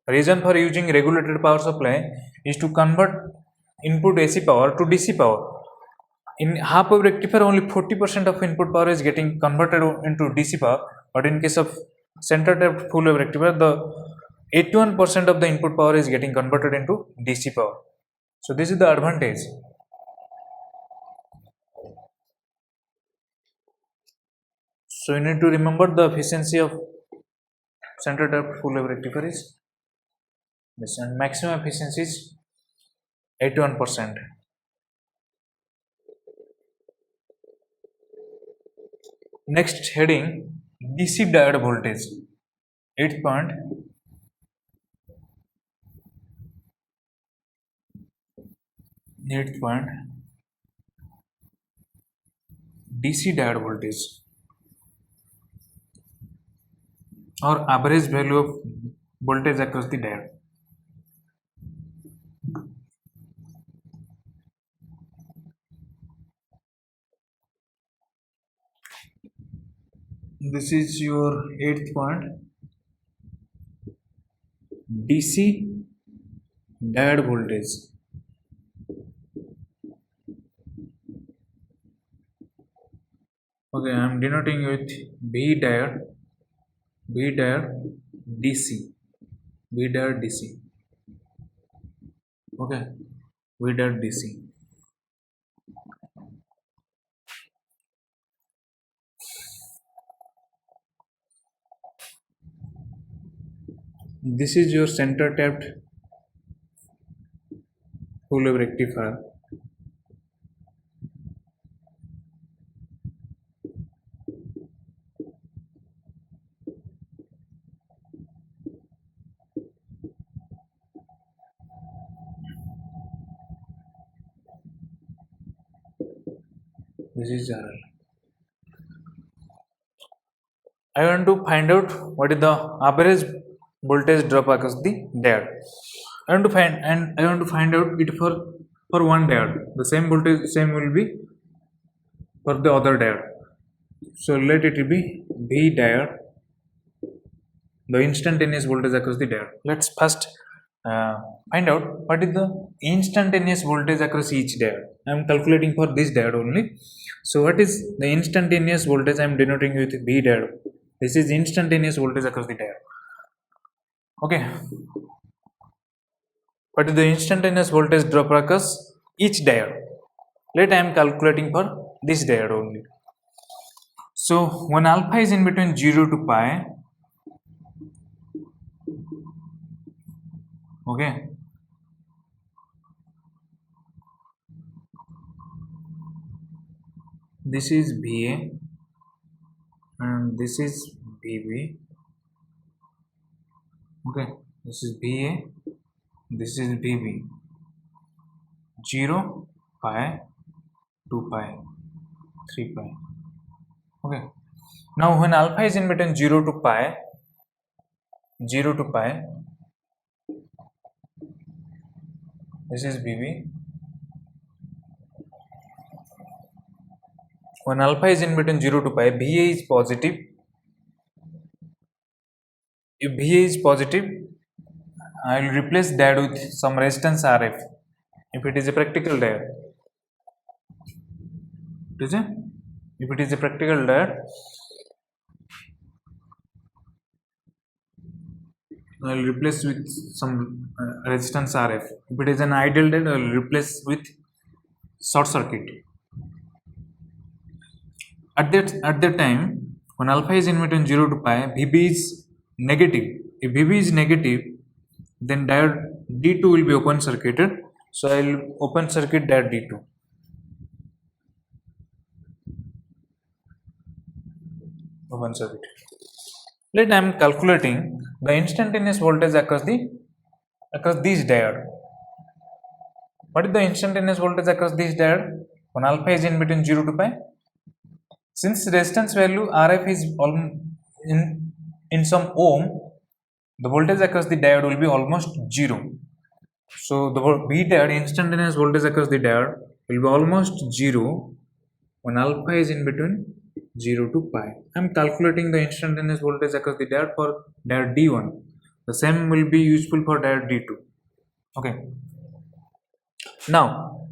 reason for using regulated power supply is to convert input AC power to DC power. In half wave rectifier, only 40% of input power is getting converted into DC power, but in case of center tapped full wave rectifier, the 81% of the input power is getting converted into DC power. So this is the advantage. So you need to remember the efficiency of center tapped full wave rectifier is this, and maximum efficiency is 81%. Next heading, DC diode voltage. 8th point, DC diode voltage or average value of voltage across the diode. This is your 8th point, DC diode voltage. Okay, I am denoting with V diode DC. Okay, V diode DC. This is your center tapped full wave rectifier. This is RL. I want to find out what is the average voltage drop across the diode. I want to find out it for one diode. The same voltage will be for the other diode. So let it be V diode, the instantaneous voltage across the diode. Let's first find out what is the instantaneous voltage across each diode. I am calculating for this diode only. So what is the instantaneous voltage? I am denoting with V diode. This is instantaneous voltage across the diode. Okay. What is the instantaneous voltage drop across each diode? Let I am calculating for this diode only. So when alpha is in between 0 to pi, okay, this is VA and this is VB. Okay, this is VA, this is VB. 0, pi, 2 pi, 3 pi. Okay, now when alpha is in between 0 to pi, this is VB. When alpha is in between 0 to pi, VA is positive. If VA is positive, I will replace that with some resistance RF. If it is a practical diode, if it is a practical diode, I will replace with some resistance RF. If it is an ideal diode, I will replace with short circuit. At that time, when alpha is in between 0 to pi, VB is negative. If VB is negative, then diode D2 will be open circuited. So I will open circuit diode D2. Open circuit. Let I am calculating the instantaneous voltage across this diode. What is the instantaneous voltage across this diode when alpha is in between 0 to pi? Since resistance value RF is in some ohm, the voltage across the diode will be almost 0. So the V diode, instantaneous voltage across the diode, will be almost 0 when alpha is in between 0 to pi. I am calculating the instantaneous voltage across the diode for diode D1. The same will be useful for diode D2. Okay. Now,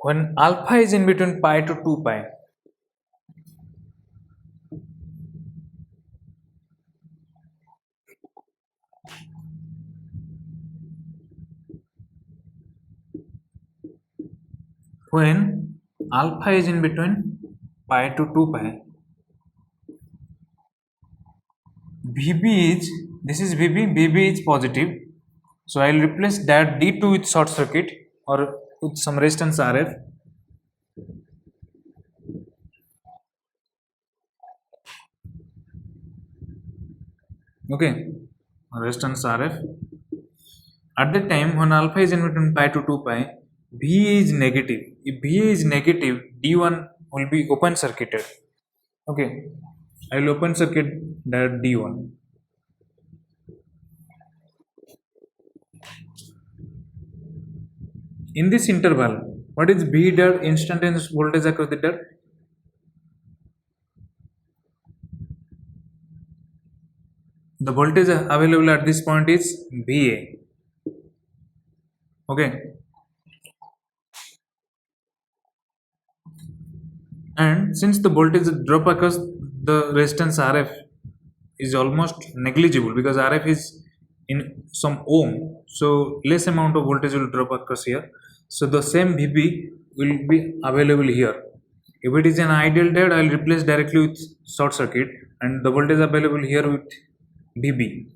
when alpha is in between pi to 2 pi, when alpha is in between pi to 2 pi, VB is, this is VB is positive. So I will replace that D2 with short circuit or with some resistance RF. Okay, resistance RF. At that time, when alpha is in between pi to 2 pi, VA is negative. If VA is negative, D1 will be open circuited. Okay, I will open circuit that D1. In this interval, what is V diode instantaneous voltage across the diode? The voltage available at this point is VA. Okay, and since the voltage drop across the resistance RF is almost negligible because RF is in some ohm, so less amount of voltage will drop across here. So the same VB will be available here. If it is an ideal diode, I will replace directly with short circuit and the voltage available here with VB.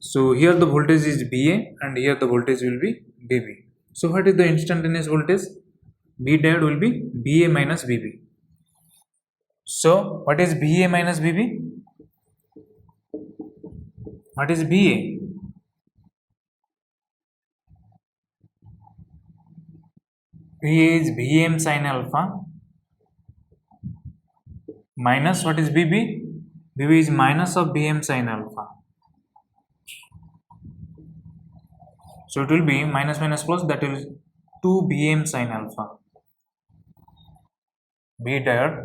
So here the voltage is VA and here the voltage will be VB. So what is the instantaneous voltage? V diode will be VA minus VB. So what is VA minus VB? What is VA? VA is Vm sin alpha minus what is VB? VB is minus of Vm sin alpha. So it will be minus minus plus, that is 2 Vm sin alpha. V diode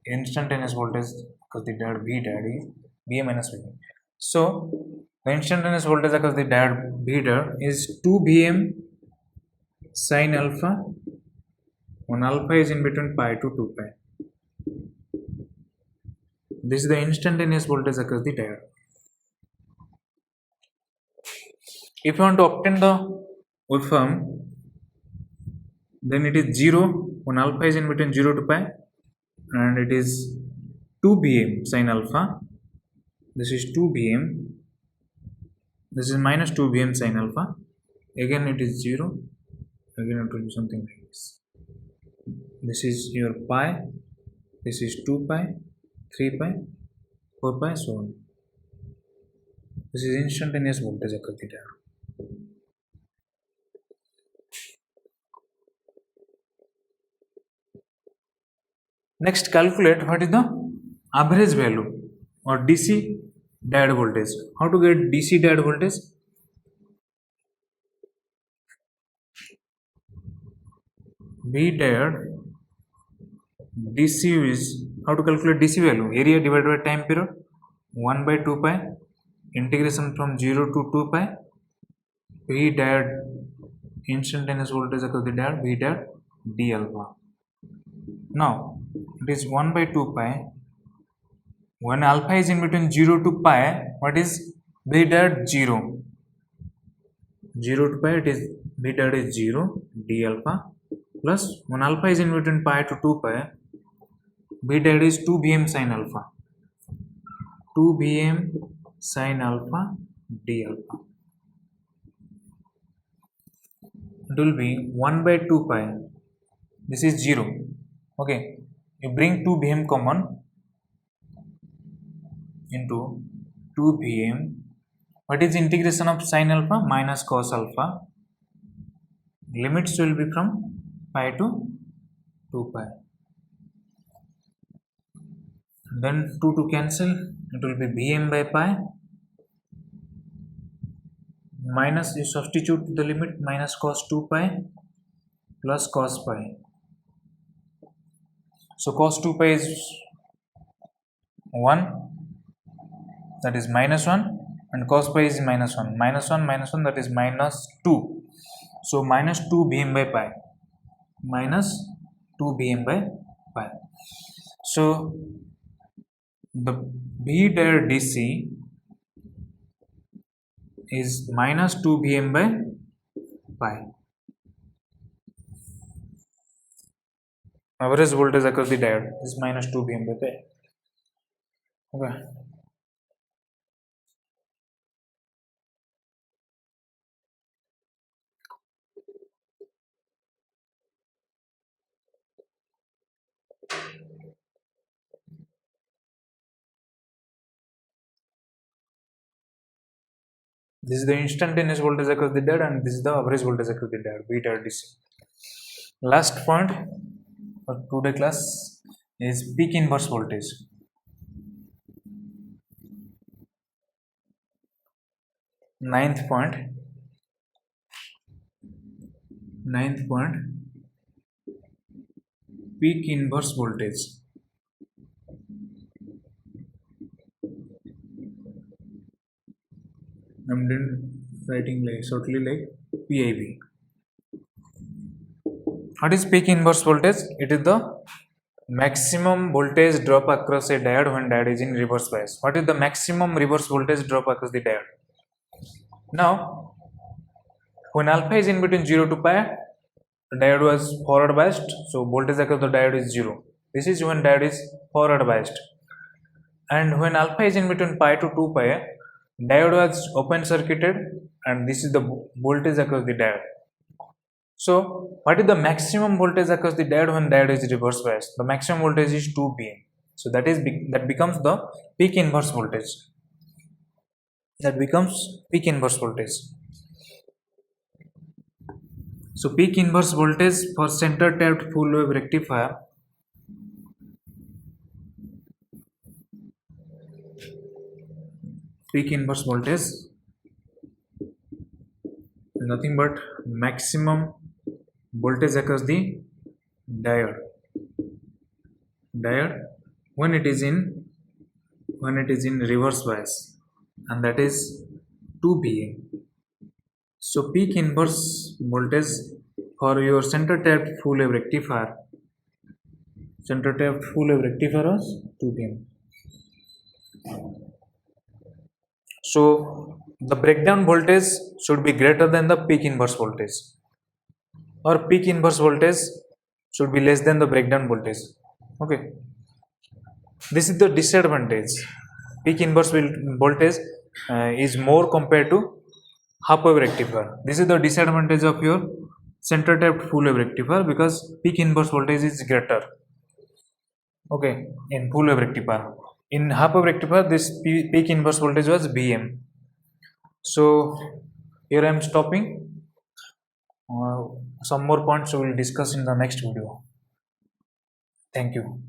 instantaneous voltage because the diode V diode is VA minus VB. So the instantaneous voltage across the diode V diode is 2 Vm sin alpha when alpha is in between pi to 2 pi. This is the instantaneous voltage across the diode. If you want to obtain the waveform, then it is 0 when alpha is in between 0 to pi, and it is 2 Vm sin alpha. This is 2 Vm. This is minus 2 Vm sin alpha. Again it is 0. Again it will be something like this. This is your pi this is 2 pi, 3 pi, 4 pi, so on. This is instantaneous voltage across the diode. Next, calculate what is the average value or DC diode voltage. How to get DC diode voltage? V diode DC is, how to calculate DC value? Area divided by time period, 1 by 2 pi, integration from 0 to 2 pi, V diode instantaneous voltage across the diode, V diode D alpha. Now it is 1 by 2 pi. When alpha is in between 0 to pi, what is V diode? 0. 0 to pi, it is V diode is 0, D alpha, plus when alpha is in between pi to 2 pi, V diode is 2 Vm sin alpha. 2 Vm sin alpha D alpha. It will be 1 by 2 pi. This is 0. Okay. You bring 2 Vm common into 2 Vm. What is integration of sin alpha? Minus cos alpha. Limits will be from pi to 2 pi. Then 2 to cancel. It will be Vm by pi. Minus, you substitute the limit, minus cos 2 pi plus cos pi. So cos 2 pi is 1, that is minus 1, and cos pi is minus 1. Minus 1 minus 1, that is minus 2. So minus 2 Vm by pi. Minus 2 Vm by pi. So the V diode DC is minus 2 Vm by pi. Average voltage across the diode is minus 2 Vm by pi. Okay. This is the instantaneous voltage across the diode, and this is the average voltage across the diode, V diode DC. Last point for today class is peak inverse voltage. Ninth point, peak inverse voltage. I'm writing like shortly like PIV. What is peak inverse voltage? It is the maximum voltage drop across a diode when diode is in reverse bias. What is the maximum reverse voltage drop across the diode? Now, when alpha is in between 0 to pi, the diode was forward biased, so voltage across the diode is 0. This is when diode is forward biased. And when alpha is in between pi to 2 pi, diode was open circuited, and this is the voltage across the diode. So what is the maximum voltage across the diode when diode is reverse biased? The maximum voltage is 2 Vm. So that becomes the peak inverse voltage. That becomes peak inverse voltage. So peak inverse voltage for center tapped full wave rectifier peak inverse voltage nothing but maximum voltage across the diode when it is in reverse bias, and that is 2 Vm. So peak inverse voltage for your center tapped full wave rectifier was 2 Vm. So the breakdown voltage should be greater than the peak inverse voltage, or peak inverse voltage should be less than the breakdown voltage. Okay, this is the disadvantage. Peak inverse voltage is more compared to half wave rectifier. This is the disadvantage of your center tapped full wave rectifier, because peak inverse voltage is greater. Okay, in full wave rectifier. In half wave rectifier, this peak inverse voltage was Bm. So here I am stopping. Some more points we will discuss in the next video. Thank you.